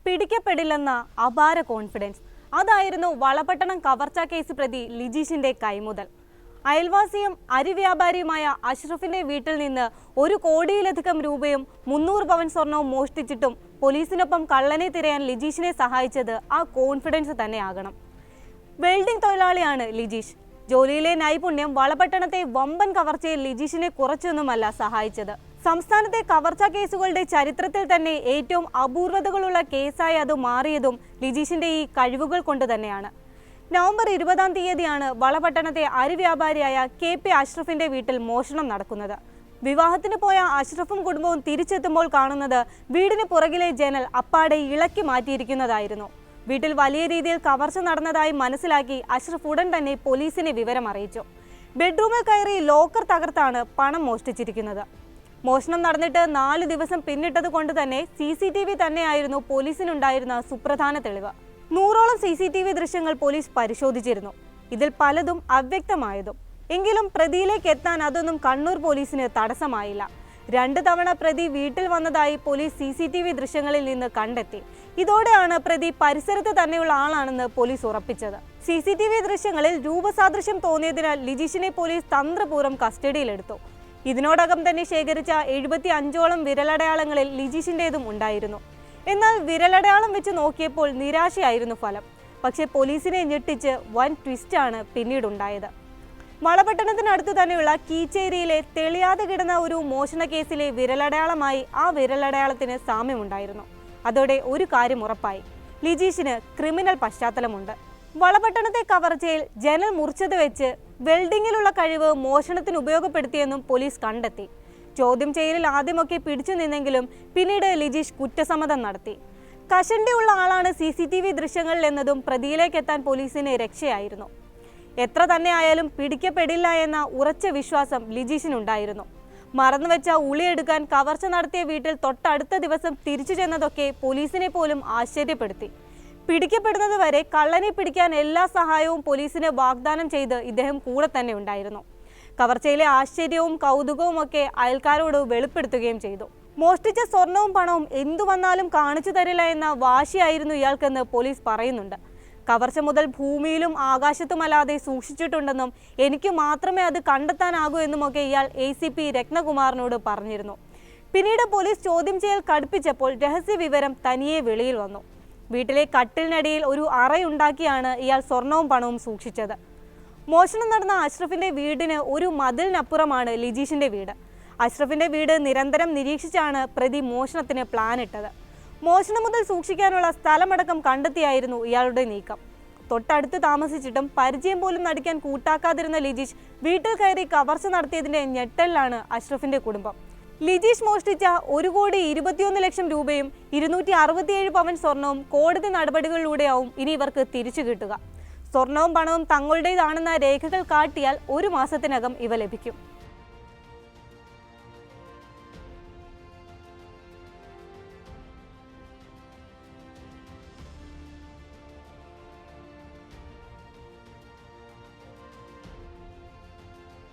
പിടിക്കപ്പെടില്ലെന്ന അപാര കോൺഫിഡൻസ്. അതായിരുന്നു വളപട്ടണം കവർച്ചാ കേസ് പ്രതി ലിജീഷിന്റെ കൈമുതൽ. അയൽവാസിയും അരി വ്യാപാരിയുമായ അഷ്റഫിന്റെ വീട്ടിൽ നിന്ന് 1 കോടിയിലധികം രൂപയും 300 പവൻ സ്വർണവും മോഷ്ടിച്ചിട്ടും പോലീസിനൊപ്പം കള്ളനെ തിരയാൻ ലിജീഷിനെ സഹായിച്ചത് ആ കോൺഫിഡൻസ് തന്നെയാകണം. വെൽഡിംഗ് തൊഴിലാളിയാണ് ലിജീഷ്. ജോലിയിലെ നൈപുണ്യം വളപട്ടണത്തെ വമ്പൻ കവർച്ചയിൽ ലിജീഷിനെ കുറച്ചൊന്നുമല്ല സഹായിച്ചത്. സംസ്ഥാനത്തെ കവർച്ചാ കേസുകളുടെ ചരിത്രത്തിൽ തന്നെ ഏറ്റവും അപൂർവതകളുള്ള കേസായി അത് മാറിയതും ലിജീഷിന്റെ ഈ കഴിവുകൾ കൊണ്ട് തന്നെയാണ്. നവംബർ 20-ാം തീയതിയാണ് വളപട്ടണത്തെ അരി വ്യാപാരിയായ KP അഷ്റഫിന്റെ വീട്ടിൽ മോഷണം നടക്കുന്നത്. വിവാഹത്തിന് പോയ അഷ്റഫും കുടുംബവും തിരിച്ചെത്തുമ്പോൾ കാണുന്നത് വീടിന് പുറകിലെ ജനൽ അപ്പാടെ ഇളക്കി മാറ്റിയിരിക്കുന്നതായിരുന്നു. വീട്ടിൽ വലിയ രീതിയിൽ കവർച്ച നടന്നതായി മനസ്സിലാക്കി അഷ്റഫ് ഉടൻ തന്നെ പോലീസിനെ വിവരം അറിയിച്ചു. ബെഡ്റൂമിൽ കയറി ലോക്കർ തകർത്താണ് പണം മോഷ്ടിച്ചിരിക്കുന്നത്. മോഷണം നടന്നിട്ട് 4 ദിവസം പിന്നിട്ടത് കൊണ്ട് തന്നെ CCTV തന്നെയായിരുന്നു പോലീസിനുണ്ടായിരുന്ന സുപ്രധാന തെളിവ്. 100ഓളം CCTV ദൃശ്യങ്ങൾ പോലീസ് പരിശോധിച്ചിരുന്നു. ഇതിൽ പലതും അവ്യക്തമായതും. എങ്കിലും പ്രതിയിലേക്ക് എത്താൻ അതൊന്നും കണ്ണൂർ പോലീസിന് തടസ്സമായില്ല. 2 തവണ പ്രതി വീട്ടിൽ വന്നതായി പോലീസ് CCTV ദൃശ്യങ്ങളിൽ നിന്ന് കണ്ടെത്തി. ഇതോടെയാണ് പ്രതി പരിസരത്ത് തന്നെയുള്ള ആളാണെന്ന് പോലീസ് ഉറപ്പിച്ചത്. CCTV ദൃശ്യങ്ങളിൽ രൂപസാദൃശ്യം തോന്നിയതിനാൽ ലിജീഷിനെ പോലീസ് തന്ത്രപൂർവ്വം കസ്റ്റഡിയിലെടുത്തു. ഇതിനോടകം തന്നെ ശേഖരിച്ച 75ഓളം വിരലടയാളങ്ങളിൽ ലിജീഷിന്റേതും ഉണ്ടായിരുന്നു. എന്നാൽ വിരലടയാളം വെച്ച് നോക്കിയപ്പോൾ നിരാശയായിരുന്നു ഫലം. പക്ഷേ പോലീസിനെ ഞെട്ടിച്ച് വൻ ട്വിസ്റ്റാണ് പിന്നീടുണ്ടായത്. വളപട്ടണത്തിനടുത്തു തന്നെയുള്ള കീച്ചേരിയിലെ തെളിയാതെ കിടന്ന ഒരു മോഷണ കേസിലെ വിരലടയാളമായി ആ വിരലടയാളത്തിന് സാമ്യമുണ്ടായിരുന്നു. അതോടെ ഒരു കാര്യം ഉറപ്പായി, ലിജീഷിന് ക്രിമിനൽ പശ്ചാത്തലമുണ്ട്. വളപട്ടണത്തെ കവർച്ചയിൽ ജനൽ മുറിച്ചത് വെച്ച് വെൽഡിങ്ങിലുള്ള കഴിവ് മോഷണത്തിന് ഉപയോഗപ്പെടുത്തിയെന്നും പോലീസ് കണ്ടെത്തി. ചോദ്യം ചെയ്യലിൽ ആദ്യമൊക്കെ പിടിച്ചു നിന്നെങ്കിലും പിന്നീട് ലിജീഷ് കുറ്റസമ്മതം നടത്തി. കഷണ്ടിയുള്ള ആളാണ് CCTV ദൃശ്യങ്ങളിൽ എന്നതും പ്രതിയിലേക്കെത്താൻ പോലീസിന് രക്ഷയായിരുന്നു. എത്ര തന്നെ ആയാലും പിടിക്കപ്പെടില്ല എന്ന ഉറച്ച വിശ്വാസം ലിജീഷിനുണ്ടായിരുന്നു. മറന്നുവെച്ച ഉളിയെടുക്കാൻ കവർച്ച നടത്തിയ വീട്ടിൽ തൊട്ടടുത്ത ദിവസം തിരിച്ചു ചെന്നതൊക്കെ പോലീസിനെ പോലും ആശ്ചര്യപ്പെടുത്തി. പിടിക്കപ്പെടുന്നത് വരെ കള്ളനെ പിടിക്കാൻ എല്ലാ സഹായവും പോലീസിന് വാഗ്ദാനം ചെയ്ത് ഇദ്ദേഹം കൂടെ തന്നെ ഉണ്ടായിരുന്നു. കവർച്ചയിലെ ആശ്ചര്യവും കൗതുകവും ഒക്കെ അയൽക്കാരോട് വെളിപ്പെടുത്തുകയും ചെയ്തു. മോഷ്ടിച്ച സ്വർണവും പണവും എന്തു വന്നാലും കാണിച്ചു തരില്ല എന്ന വാശിയായിരുന്നു ഇയാൾക്കെന്ന് പോലീസ് പറയുന്നുണ്ട്. കവർച്ച മുതൽ ഭൂമിയിലും ആകാശത്തുമല്ലാതെ സൂക്ഷിച്ചിട്ടുണ്ടെന്നും എനിക്ക് മാത്രമേ അത് കണ്ടെത്താനാകൂ എന്നുമൊക്കെ ഇയാൾ ACP രത്നകുമാറിനോട് പറഞ്ഞിരുന്നു. പിന്നീട് പോലീസ് ചോദ്യം ചെയ്യൽ കടുപ്പിച്ചപ്പോൾ രഹസ്യ വിവരം തനിയെ വെളിയിൽ വന്നു. വീട്ടിലെ കട്ടിലിനടിയിൽ ഒരു അറയുണ്ടാക്കിയാണ് ഇയാൾ സ്വർണവും പണവും സൂക്ഷിച്ചത്. മോഷണം നടന്ന അഷ്റഫിന്റെ വീടിന് ഒരു മതിലിനപ്പുറമാണ് ലിജീഷിന്റെ വീട്. അഷ്റഫിന്റെ വീട് നിരന്തരം നിരീക്ഷിച്ചാണ് പ്രതി മോഷണത്തിന് പ്ലാൻ ഇട്ടത്. മോഷണം മുതൽ സൂക്ഷിക്കാനുള്ള സ്ഥലമടക്കം കണ്ടെത്തിയായിരുന്നു ഇയാളുടെ നീക്കം. തൊട്ടടുത്ത് താമസിച്ചിട്ടും പരിചയം പോലും നടിക്കാൻ കൂട്ടാക്കാതിരുന്ന ലിജീഷ് വീട്ടിൽ കയറി കവർച്ച നടത്തിയതിന്റെ ഞെട്ടലിലാണ് അഷ്റഫിന്റെ കുടുംബം. ലിജീഷ് മോഷ്ടിച്ച 1,21 ലക്ഷം രൂപയും 267 പവൻ സ്വർണവും കോടതി നടപടികളിലൂടെയാവും ഇനി ഇവർക്ക് തിരിച്ചു കിട്ടുക. സ്വർണവും പണവും തങ്ങളുടേതാണെന്ന രേഖകൾ കാട്ടിയാൽ 1 മാസത്തിനകം ഇവ ലഭിക്കും.